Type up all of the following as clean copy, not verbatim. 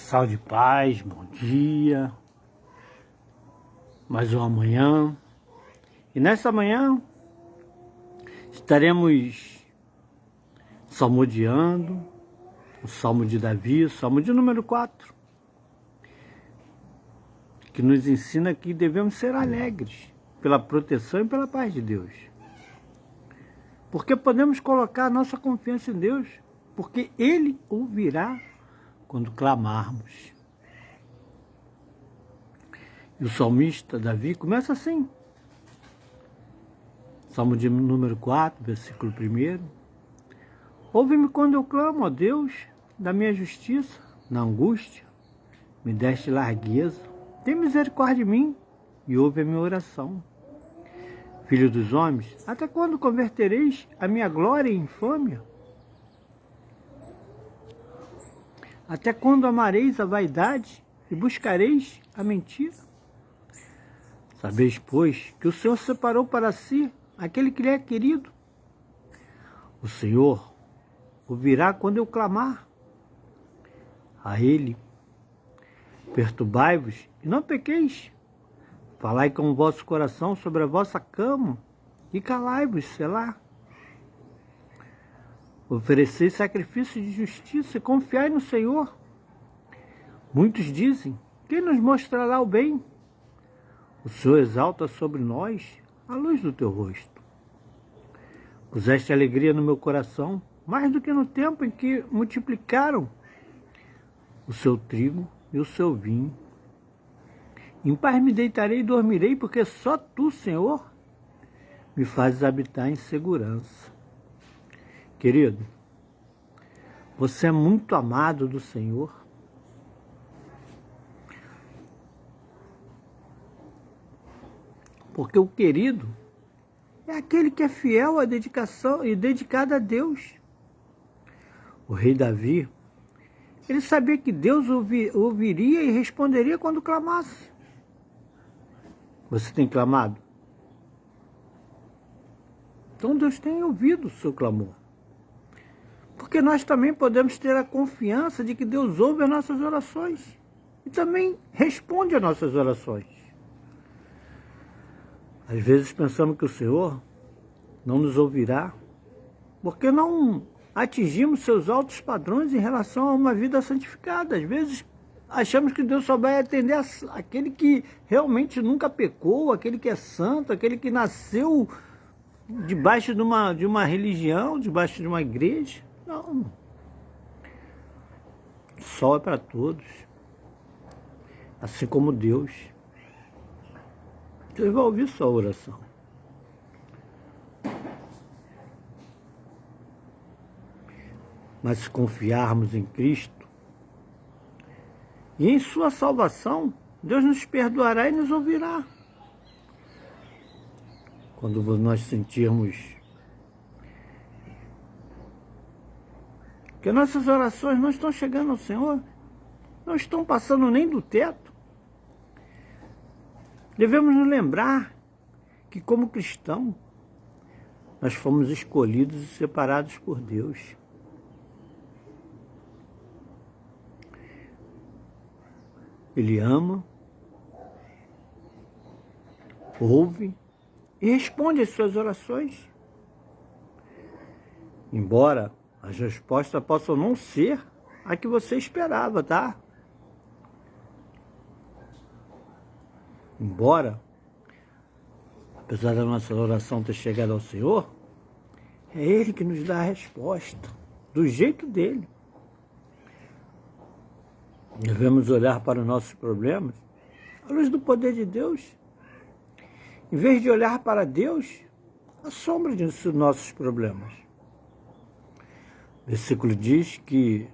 Saúde e paz, bom dia, mais uma manhã. E nessa manhã estaremos salmodiando o Salmo de Davi, o Salmo de número 4, que nos ensina que devemos ser alegres pela proteção e pela paz de Deus. Porque podemos colocar nossa confiança em Deus, porque Ele ouvirá quando clamarmos. E o salmista Davi começa assim. Salmo de número 4, versículo 1. Ouve-me quando eu clamo, ó Deus, da minha justiça, na angústia, me deste largueza. Tem misericórdia de mim e ouve a minha oração. Filho dos homens, até quando convertereis a minha glória em infâmia? Até quando amareis a vaidade e buscareis a mentira? Sabeis, pois, que o Senhor separou para si aquele que lhe é querido. O Senhor ouvirá quando eu clamar. A Ele, perturbai-vos e não pequeis. Falai com o vosso coração sobre a vossa cama e calai-vos, selá. Oferecei sacrifício de justiça e confiai no Senhor. Muitos dizem, quem nos mostrará o bem? O Senhor exalta sobre nós a luz do teu rosto. Puseste alegria no meu coração, mais do que no tempo em que multiplicaram o seu trigo e o seu vinho. Em paz me deitarei e dormirei, porque só tu, Senhor, me fazes habitar em segurança. Querido, você é muito amado do Senhor. Porque o querido é aquele que é fiel à dedicação e dedicado a Deus. O rei Davi, ele sabia que Deus ouviria e responderia quando clamasse. Você tem clamado? Então Deus tem ouvido o seu clamor. Porque nós também podemos ter a confiança de que Deus ouve as nossas orações e também responde às nossas orações. Às vezes pensamos que o Senhor não nos ouvirá porque não atingimos seus altos padrões em relação a uma vida santificada. Às vezes achamos que Deus só vai atender aquele que realmente nunca pecou, aquele que é santo, aquele que nasceu debaixo de uma religião, debaixo de uma igreja. Não. O sol é para todos. Assim como Deus. Deus vai ouvir sua oração. Mas se confiarmos em Cristo e em sua salvação, Deus nos perdoará e nos ouvirá. Quando nós sentirmos que nossas orações não estão chegando ao Senhor, não estão passando nem do teto, devemos nos lembrar que, como cristão, nós fomos escolhidos e separados por Deus. Ele ama, ouve e responde às suas orações. Embora as respostas possam não ser a que você esperava, tá? Embora, apesar da nossa oração ter chegado ao Senhor, é Ele que nos dá a resposta, do jeito dele. Devemos olhar para os nossos problemas à luz do poder de Deus. Em vez de olhar para Deus, a sombra dos nossos problemas. O versículo diz que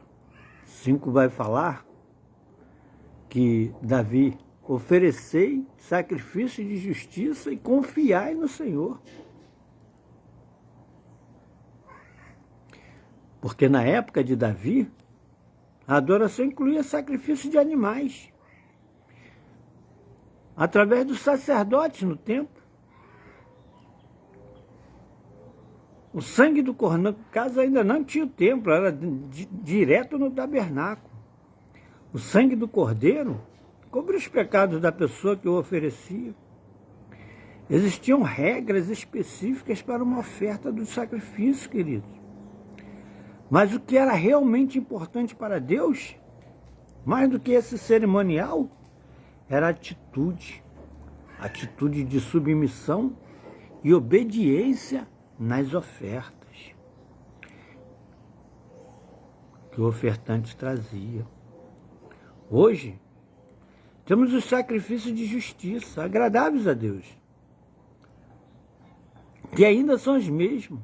5 vai falar que Davi: oferecei sacrifício de justiça e confiai no Senhor. Porque na época de Davi, a adoração incluía sacrifício de animais, através dos sacerdotes no templo. O sangue do cordeiro, no caso, ainda não tinha o templo, era direto no tabernáculo. O sangue do cordeiro cobria os pecados da pessoa que o oferecia. Existiam regras específicas para uma oferta do sacrifício, queridos. Mas o que era realmente importante para Deus, mais do que esse cerimonial, era a atitude de submissão e obediência nas ofertas que o ofertante trazia. Hoje, temos os sacrifícios de justiça, agradáveis a Deus, que ainda são os mesmos.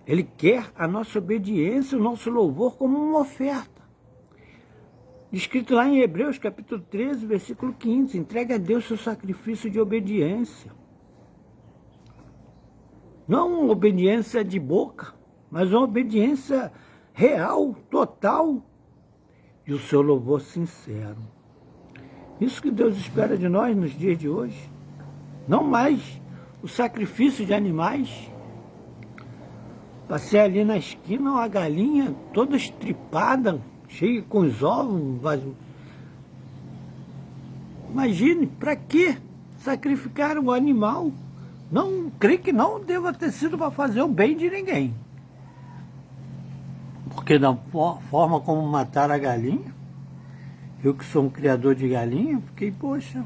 Ele quer a nossa obediência, o nosso louvor como uma oferta. Escrito lá em Hebreus, capítulo 13, versículo 15, entregue a Deus seu sacrifício de obediência. Não uma obediência de boca, mas uma obediência real, total, e o seu louvor sincero. Isso que Deus espera de nós nos dias de hoje. Não mais o sacrifício de animais. Passei ali na esquina uma galinha toda estripada, cheia com os ovos vazios. Imagine, para que sacrificar um animal? Não, creio que não deva ter sido para fazer o bem de ninguém. Porque da forma como mataram a galinha, eu que sou um criador de galinha, fiquei, poxa,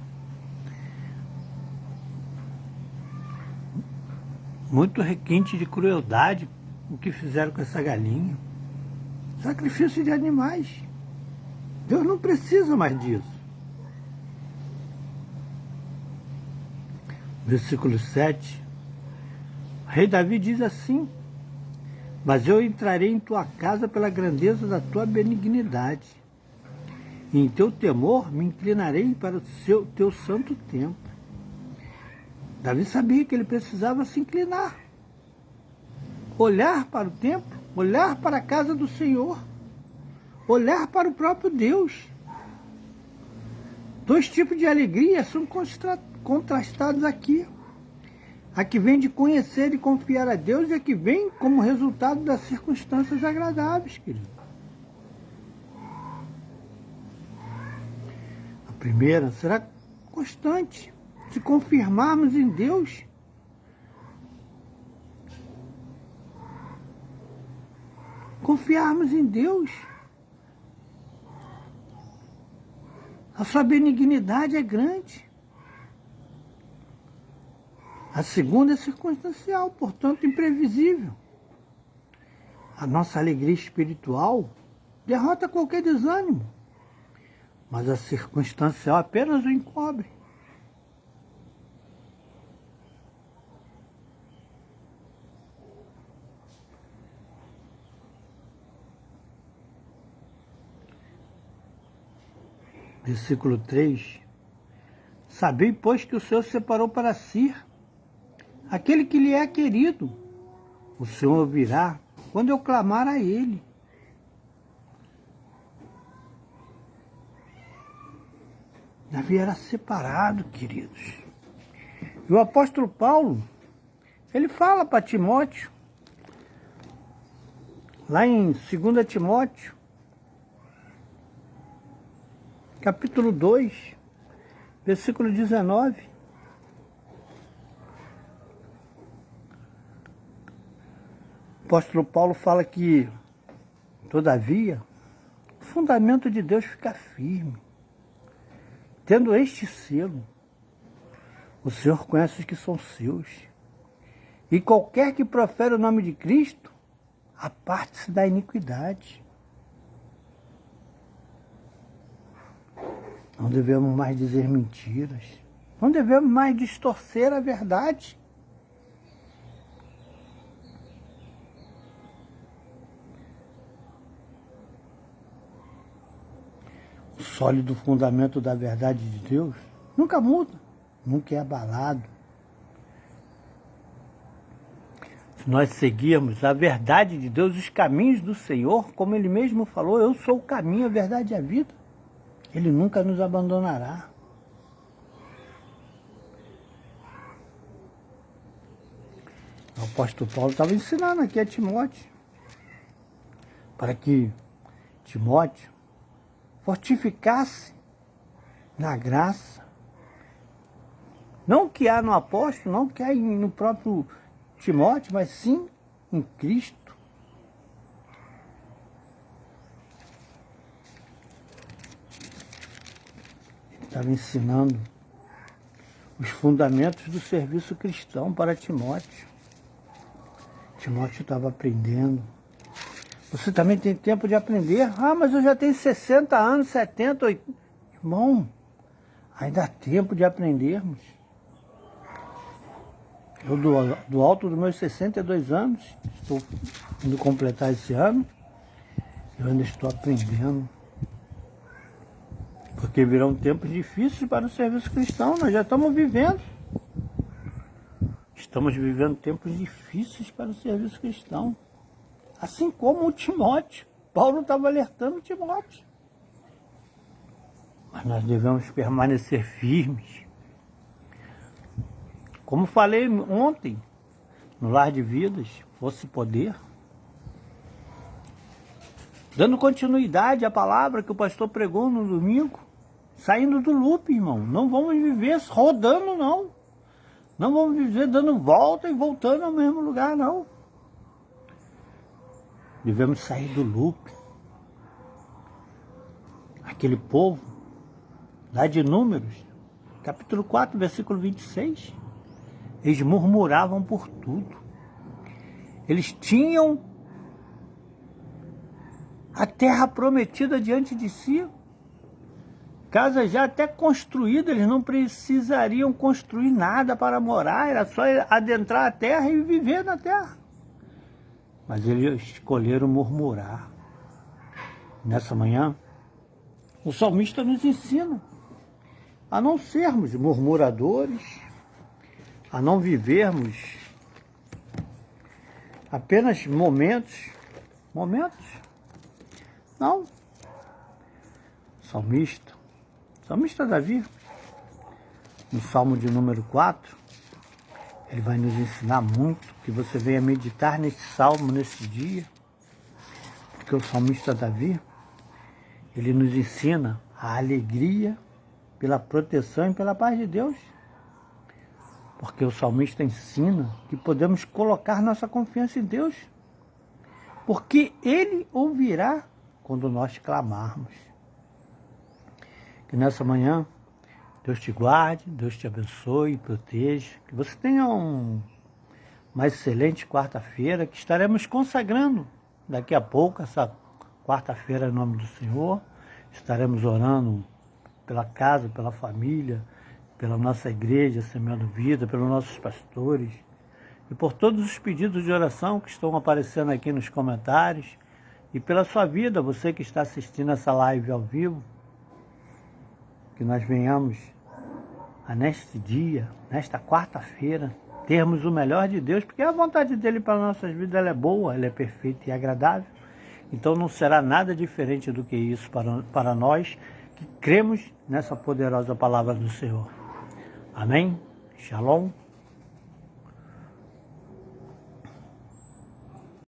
muito requinte de crueldade o que fizeram com essa galinha. Sacrifício de animais. Deus não precisa mais disso. Versículo 7. O rei Davi diz assim: mas eu entrarei em tua casa pela grandeza da tua benignidade, e em teu temor me inclinarei para o teu santo templo. Davi sabia que ele precisava se inclinar, olhar para o templo, olhar para a casa do Senhor, olhar para o próprio Deus. Dois tipos de alegria são contrastados aqui. A que vem de conhecer e confiar a Deus e a que vem como resultado das circunstâncias agradáveis, querido. A primeira será constante, se confirmarmos em Deus. Confiarmos em Deus. A sua benignidade é grande. A segunda é circunstancial, portanto imprevisível. A nossa alegria espiritual derrota qualquer desânimo, mas a circunstancial apenas o encobre. Versículo 3. Sabei, pois, que o Senhor separou para si aquele que lhe é querido. O Senhor ouvirá quando eu clamar a Ele. Davi era separado, queridos. E o apóstolo Paulo, ele fala para Timóteo, lá em 2 Timóteo, capítulo 2, versículo 19. O apóstolo Paulo fala que, todavia, o fundamento de Deus fica firme. Tendo este selo, o Senhor conhece os que são seus. E qualquer que profere o nome de Cristo, aparte-se da iniquidade. Não devemos mais dizer mentiras. Não devemos mais distorcer a verdade. O sólido fundamento da verdade de Deus nunca muda, nunca é abalado. Se nós seguirmos a verdade de Deus, os caminhos do Senhor, como Ele mesmo falou, eu sou o caminho, a verdade e a vida, Ele nunca nos abandonará. O apóstolo Paulo estava ensinando aqui a Timóteo, para que Timóteo fortificar-se na graça. Não que há no apóstolo, não que há no próprio Timóteo, mas sim em Cristo. Estava ensinando os fundamentos do serviço cristão para Timóteo. Timóteo estava aprendendo. Você também tem tempo de aprender. Ah, mas eu já tenho 60 anos, 70, 80. Irmão, ainda há tempo de aprendermos. Eu, do alto dos meus 62 anos, estou indo completar esse ano, eu ainda estou aprendendo. Porque virão tempos difíceis para o serviço cristão, nós já estamos vivendo. Estamos vivendo tempos difíceis para o serviço cristão. Assim como o Timóteo. Paulo estava alertando o Timóteo. Mas nós devemos permanecer firmes. Como falei ontem, no Lar de Vidas, fosse poder. Dando continuidade à palavra que o pastor pregou no domingo. Saindo do loop, irmão. Não vamos viver rodando, não. Não vamos viver dando volta e voltando ao mesmo lugar, não. Devemos sair do loop. Aquele povo, lá de Números, capítulo 4, versículo 26, eles murmuravam por tudo. Eles tinham a terra prometida diante de si, casa já até construída, eles não precisariam construir nada para morar, era só adentrar a terra e viver na terra. Mas eles escolheram murmurar. Nessa manhã, o salmista nos ensina a não sermos murmuradores, a não vivermos apenas momentos. Não. Salmista Davi, no Salmo de número 4, ele vai nos ensinar muito, que você venha meditar nesse salmo, nesse dia, porque o salmista Davi, ele nos ensina a alegria pela proteção e pela paz de Deus, porque o salmista ensina que podemos colocar nossa confiança em Deus, porque Ele ouvirá quando nós clamarmos. Que nessa manhã Deus te guarde, Deus te abençoe e proteja. Que você tenha uma excelente quarta-feira, que estaremos consagrando daqui a pouco, essa quarta-feira, em nome do Senhor. Estaremos orando pela casa, pela família, pela nossa igreja, Semeando Vida, pelos nossos pastores e por todos os pedidos de oração que estão aparecendo aqui nos comentários e pela sua vida, você que está assistindo essa live ao vivo. Que nós venhamos a neste dia, nesta quarta-feira, termos o melhor de Deus, porque a vontade dele para nossas vidas ela é boa, ela é perfeita e agradável. Então não será nada diferente do que isso para nós que cremos nessa poderosa palavra do Senhor. Amém? Shalom.